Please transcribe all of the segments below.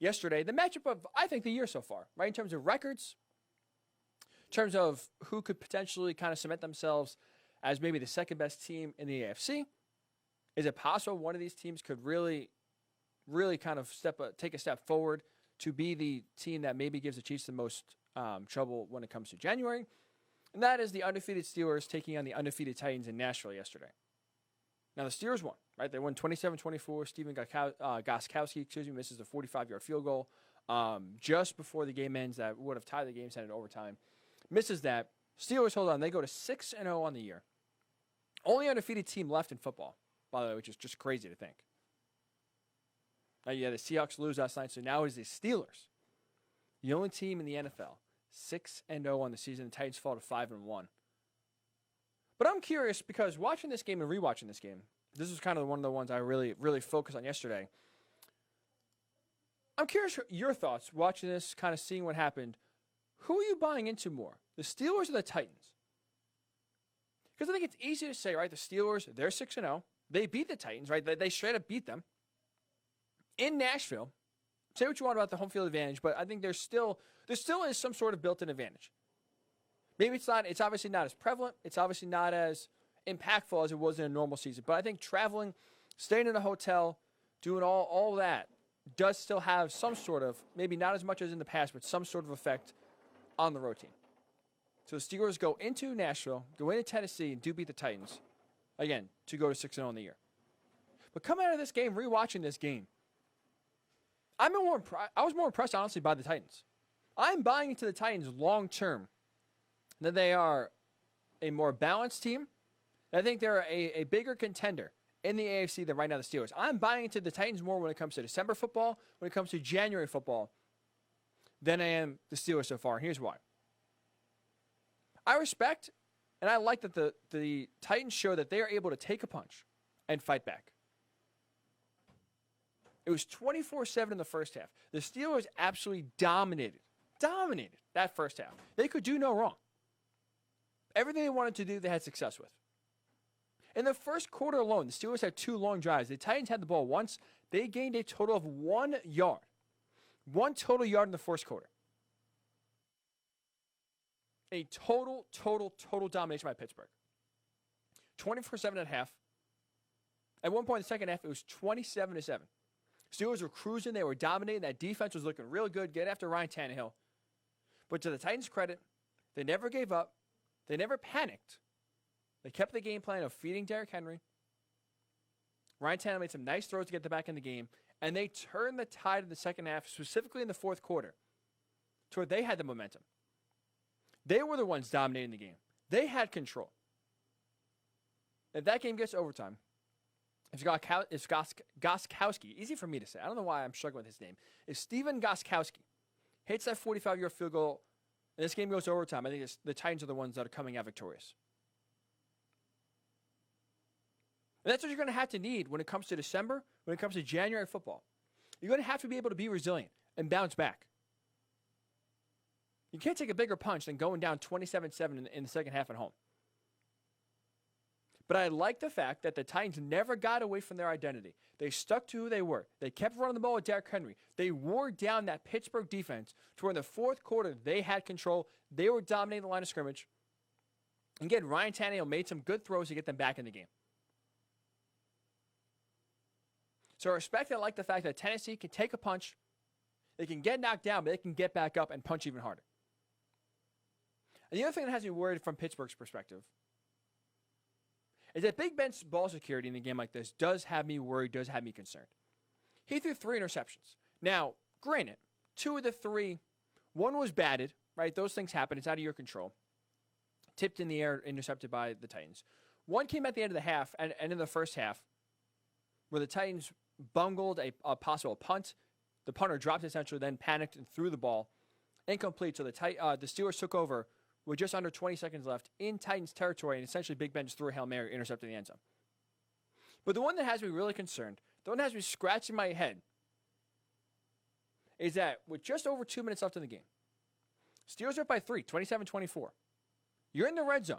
yesterday, the matchup of, I think, the year so far, right? In terms of records, in terms of who could potentially kind of cement themselves as maybe the second best team in the AFC. Is it possible one of these teams could really kind of take a step forward to be the team that maybe gives the Chiefs the most trouble when it comes to January? And that is the undefeated Steelers taking on the undefeated Titans in Nashville yesterday. Now, the Steelers won, right? They won 27-24. Steven Gostkowski, misses a 45-yard field goal just before the game ends that would have tied the game, sent it overtime. Misses that. Steelers hold on. They go to 6-0 on the year. Only undefeated team left in football, by the way, which is just crazy to think. The Seahawks lose last night, so now it is the Steelers, the only team in the NFL, 6-0 on the season. The Titans fall to 5-1. But I'm curious because watching this game and rewatching this game, this was kind of one of the ones I really focused on yesterday. I'm curious your thoughts watching this, kind of seeing what happened. Who are you buying into more, the Steelers or the Titans? Because I think it's easy to say, right, the Steelers, they're 6-0. They beat the Titans, right? They straight up beat them in Nashville. Say what you want about the home field advantage, but I think there still is some sort of built-in advantage. Maybe it's obviously not as prevalent. It's obviously not as impactful as it was in a normal season. But I think traveling, staying in a hotel, doing all that does still have some sort of, maybe not as much as in the past, but some sort of effect on the road team. So the Steelers go into Nashville, go into Tennessee, and do beat the Titans, again, to go to 6-0 in the year. But coming out of this game, rewatching this game, I was more impressed, honestly, by the Titans. I'm buying into the Titans long-term, that they are a more balanced team. I think they're a bigger contender in the AFC than right now the Steelers. I'm buying into the Titans more when it comes to December football, when it comes to January football, than I am the Steelers so far. And here's why. I respect and I like that the Titans show that they are able to take a punch and fight back. It was 24-7 in the first half. The Steelers absolutely dominated that first half. They could do no wrong. Everything they wanted to do, they had success with. In the first quarter alone, the Steelers had 2 long drives. The Titans had the ball once. They gained a total of 1 yard. 1 total yard in the first quarter. A total domination by Pittsburgh. 24-7 at half. At one point in the second half, it was 27-7. Steelers were cruising. They were dominating. That defense was looking real good. Get after Ryan Tannehill. But to the Titans' credit, they never gave up. They never panicked. They kept the game plan of feeding Derrick Henry. Ryan Tannehill made some nice throws to get them back in the game. And they turned the tide in the second half, specifically in the fourth quarter, to where they had the momentum. They were the ones dominating the game. They had control. If that game gets to overtime, if Gostkowski, easy for me to say, I don't know why I'm struggling with his name, if Steven Gostkowski hits that 45-yard field goal and this game goes to overtime, I think the Titans are the ones that are coming out victorious. And that's what you're going to have to need when it comes to December, when it comes to January football. You're going to have to be able to be resilient and bounce back. You can't take a bigger punch than going down 27-7 in the second half at home. But I like the fact that the Titans never got away from their identity. They stuck to who they were. They kept running the ball with Derrick Henry. They wore down that Pittsburgh defense to where in the fourth quarter they had control. They were dominating the line of scrimmage. Again, Ryan Tannehill made some good throws to get them back in the game. So I respect and I like the fact that Tennessee can take a punch. They can get knocked down, but they can get back up and punch even harder. And the other thing that has me worried from Pittsburgh's perspective is that Big Ben's ball security in a game like this does have me worried, does have me concerned. He threw 3 interceptions. Now, granted, 2 of the 3, one was batted, right? Those things happen. It's out of your control. Tipped in the air, intercepted by the Titans. One came at the end of the half and in the first half where the Titans bungled a possible punt. The punter dropped essentially, then panicked and threw the ball. Incomplete, so the Steelers took over with just under 20 seconds left in Titans territory, and essentially Big Ben just threw a Hail Mary, intercepting the end zone. But the one that has me really concerned, the one that has me scratching my head, is that with just over 2 minutes left in the game, Steelers are up by 3, 27-24. You're in the red zone.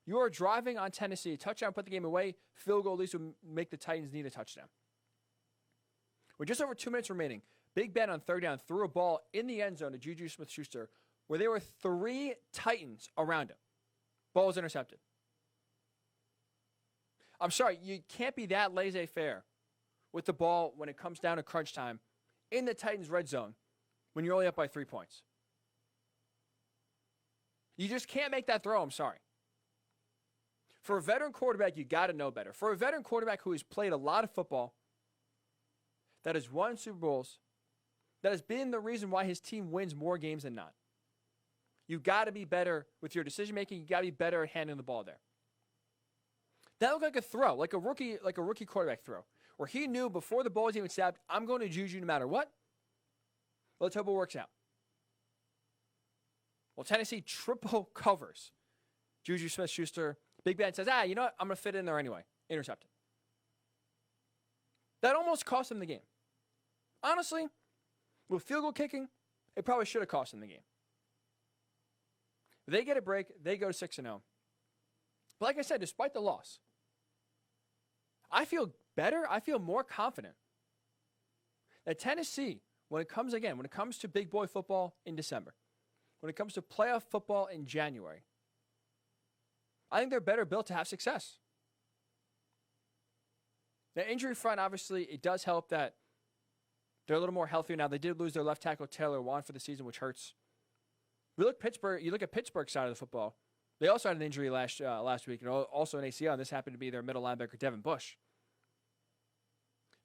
You are driving on Tennessee, touchdown, put the game away, field goal at least would make the Titans need a touchdown. With just over 2 minutes remaining, Big Ben on third down threw a ball in the end zone to Juju Smith-Schuster where there were 3 Titans around him. Ball was intercepted. I'm sorry, you can't be that laissez-faire with the ball when it comes down to crunch time in the Titans' red zone when you're only up by 3 points. You just can't make that throw, I'm sorry. For a veteran quarterback, you got to know better. For a veteran quarterback who has played a lot of football, that has won Super Bowls, that has been the reason why his team wins more games than not. You got to be better with your decision-making. You got to be better at handling the ball there. That looked like a throw, like a rookie quarterback throw, where he knew before the ball was even snapped, I'm going to Juju no matter what. Let's hope it works out. Well, Tennessee triple covers Juju Smith-Schuster. Big Ben says, you know what? I'm going to fit in there anyway. Intercepted. That almost cost him the game. Honestly, with field goal kicking, it probably should have cost him the game. They get a break. They go to 6-0. But like I said, despite the loss, I feel better. I feel more confident that Tennessee, when it comes to big boy football in December, when it comes to playoff football in January, I think they're better built to have success. The injury front, obviously, it does help that they're a little more healthier now. They did lose their left tackle, Taylor Wan, for the season, which hurts. You look at Pittsburgh's side of the football. They also had an injury last week, and also an ACL, and this happened to be their middle linebacker, Devin Bush.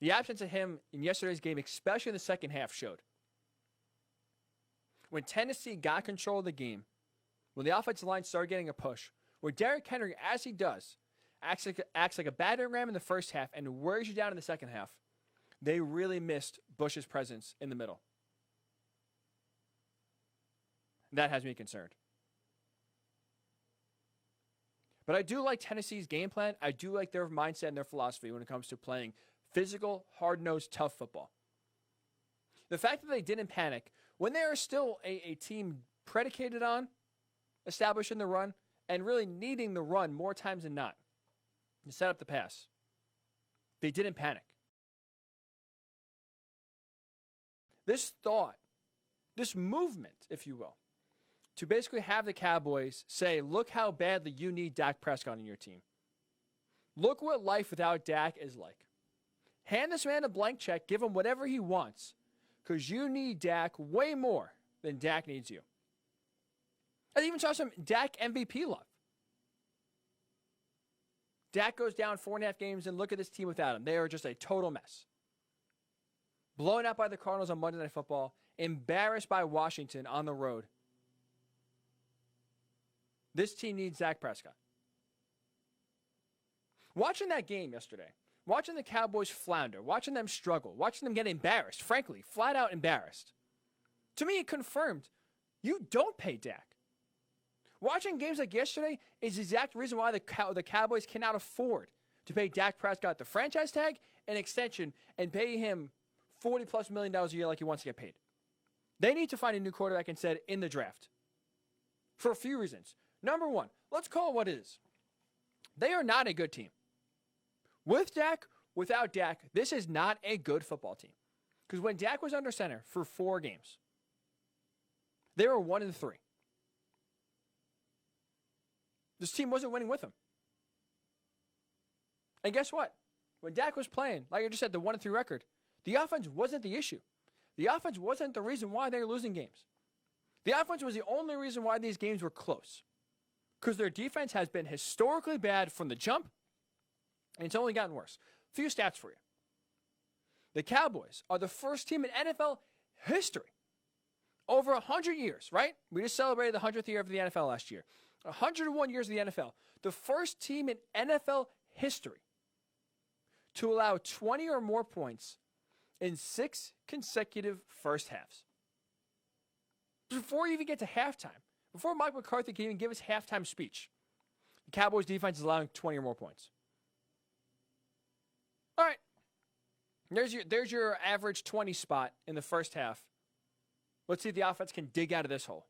The absence of him in yesterday's game, especially in the second half, showed. When Tennessee got control of the game, when the offensive line started getting a push, where Derrick Henry, as he does, acts like a battering ram in the first half and wears you down in the second half, they really missed Bush's presence in the middle. That has me concerned. But I do like Tennessee's game plan. I do like their mindset and their philosophy when it comes to playing physical, hard-nosed, tough football. The fact that they didn't panic when they are still a team predicated on establishing the run and really needing the run more times than not to set up the pass. They didn't panic. This thought, this movement, if you will, to basically have the Cowboys say, look how badly you need Dak Prescott on your team. Look what life without Dak is like. Hand this man a blank check, give him whatever he wants, because you need Dak way more than Dak needs you. I even saw some Dak MVP love. Dak goes down 4.5 games, and look at this team without him. They are just a total mess. Blown out by the Cardinals on Monday Night Football, embarrassed by Washington on the road. This team needs Dak Prescott. Watching that game yesterday, watching the Cowboys flounder, watching them struggle, watching them get embarrassed, frankly, flat out embarrassed, to me it confirmed you don't pay Dak. Watching games like yesterday is the exact reason why the Cowboys cannot afford to pay Dak Prescott the franchise tag, an extension, and pay him $40+ million a year like he wants to get paid. They need to find a new quarterback instead in the draft. For a few reasons. Number one, let's call it what it is. They are not a good team. With Dak, without Dak, this is not a good football team. Because when Dak was under center for 4 games, they were 1-3. This team wasn't winning with him. And guess what? When Dak was playing, like I just said, the 1-3 record, the offense wasn't the issue. The offense wasn't the reason why they were losing games. The offense was the only reason why these games were close. Because their defense has been historically bad from the jump, and it's only gotten worse. A few stats for you. The Cowboys are the first team in NFL history over 100 years, right? We just celebrated the 100th year of the NFL last year. 101 years of the NFL. The first team in NFL history to allow 20 or more points in 6 consecutive first halves. Before you even get to halftime, before Mike McCarthy can even give his halftime speech, the Cowboys defense is allowing 20 or more points. All right. There's your average 20 spot in the first half. Let's see if the offense can dig out of this hole.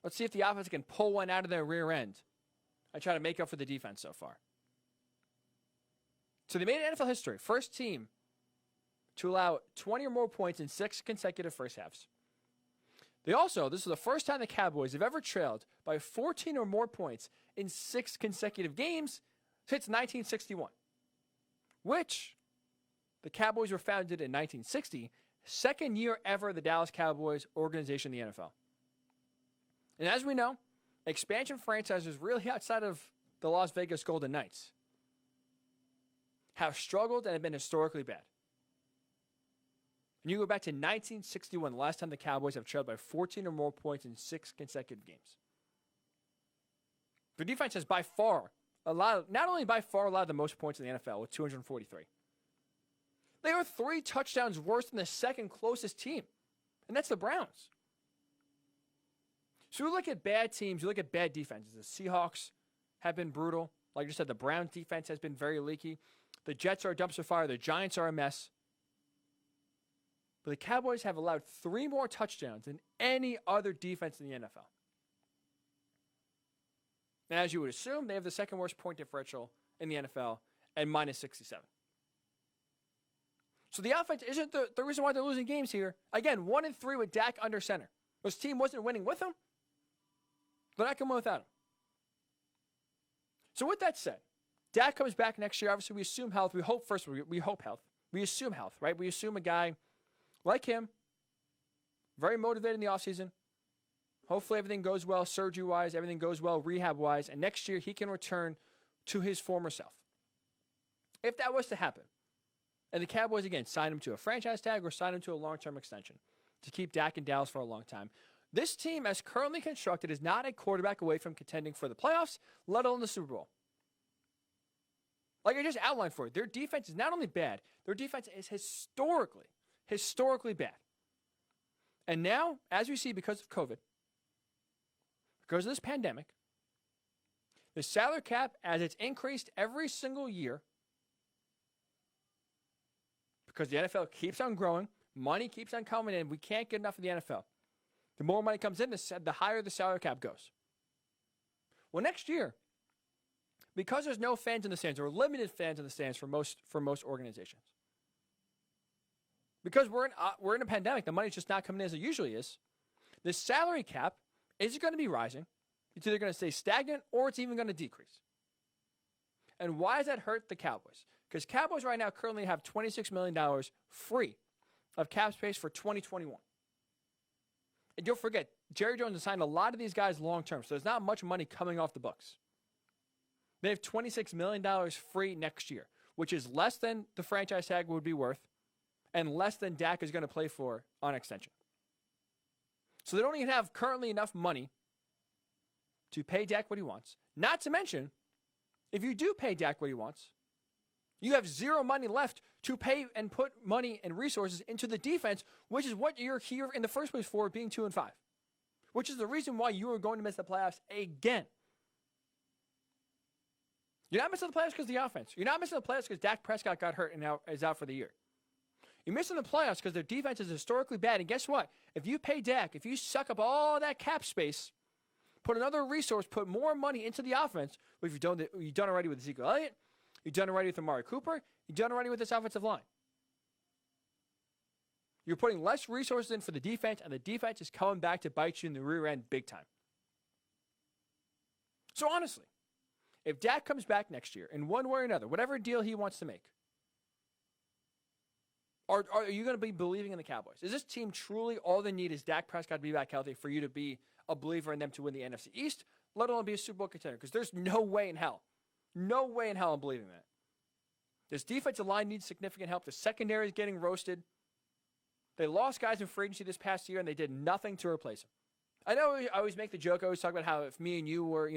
Let's see if the offense can pull one out of their rear end. I try to make up for the defense so far. So they made NFL history. First team to allow 20 or more points in 6 consecutive first halves. This is the first time the Cowboys have ever trailed by 14 or more points in 6 consecutive games since 1961, which the Cowboys were founded in 1960, second year ever the Dallas Cowboys organization in the NFL. And as we know, expansion franchises really outside of the Las Vegas Golden Knights have struggled and have been historically bad. And you go back to 1961, the last time the Cowboys have trailed by 14 or more points in 6 consecutive games. Their defense has by far allowed the most points in the NFL with 243. They are 3 touchdowns worse than the second closest team, and that's the Browns. So you look at bad teams, you look at bad defenses. The Seahawks have been brutal. Like I said, the Browns defense has been very leaky. The Jets are a dumpster fire. The Giants are a mess. But the Cowboys have allowed 3 more touchdowns than any other defense in the NFL. And as you would assume, they have the second worst point differential in the NFL at minus 67. So the offense isn't the reason why they're losing games here. Again, 1-3 with Dak under center. This team wasn't winning with him. They're not going to win without him. So with that said, Dak comes back next year. Obviously, we assume health. We hope first. We hope health. We assume health, right? We assume a guy like him, very motivated in the offseason. Hopefully everything goes well surgery-wise, everything goes well rehab-wise, and next year he can return to his former self. If that was to happen, and the Cowboys, again, sign him to a franchise tag or sign him to a long-term extension to keep Dak in Dallas for a long time, this team, as currently constructed, is not a quarterback away from contending for the playoffs, let alone the Super Bowl. Like I just outlined for you, their defense is not only bad, their defense is historically bad. And now, as we see because of COVID, because of this pandemic, the salary cap, as it's increased every single year, because the NFL keeps on growing, money keeps on coming in, we can't get enough of the NFL. The more money comes in, the higher the salary cap goes. Well, next year, because there's no fans in the stands, or limited fans in the stands for most organizations, because we're in a pandemic, the money's just not coming in as it usually is. The salary cap is going to be rising. It's either going to stay stagnant or it's even going to decrease. And why does that hurt the Cowboys? Because Cowboys right now currently have $26 million free of cap space for 2021. And don't forget, Jerry Jones has signed a lot of these guys long-term, so there's not much money coming off the books. They have $26 million free next year, which is less than the franchise tag would be worth and less than Dak is going to play for on extension. So they don't even have currently enough money to pay Dak what he wants. Not to mention, if you do pay Dak what he wants, you have zero money left to pay and put money and resources into the defense, which is what you're here in the first place for, being 2-5, which is the reason why you are going to miss the playoffs again. You're not missing the playoffs because of the offense. You're not missing the playoffs because Dak Prescott got hurt and now is out for the year. You're missing the playoffs because their defense is historically bad. And guess what? If you pay Dak, if you suck up all that cap space, put another resource, put more money into the offense, which you've done already with Ezekiel Elliott, you've done already with Amari Cooper, you've done already with this offensive line. You're putting less resources in for the defense, and the defense is coming back to bite you in the rear end big time. So honestly, if Dak comes back next year in one way or another, whatever deal he wants to make, are you going to be believing in the Cowboys? Is this team truly all they need is Dak Prescott to be back healthy for you to be a believer in them to win the NFC East, let alone be a Super Bowl contender? Because there's no way in hell I'm believing that. This defensive line needs significant help. The secondary is getting roasted. They lost guys in free agency this past year, and they did nothing to replace them. I know I always make the joke. I always talk about how if me and you were,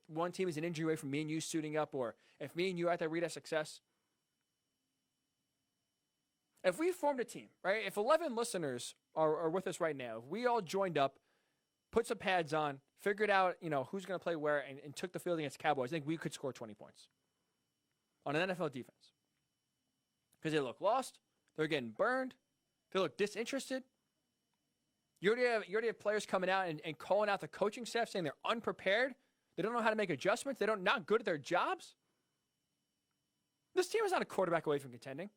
one team is an injury away from me and you suiting up, or if me and you are at that Reed have success. If we formed a team, right? If 11 listeners are with us right now, if we all joined up, put some pads on, figured out, who's going to play where, and took the field against the Cowboys, I think we could score 20 points on an NFL defense. Because they look lost, they're getting burned, they look disinterested. You already have players coming out and calling out the coaching staff, saying they're unprepared, they don't know how to make adjustments, they're not good at their jobs. This team is not a quarterback away from contending.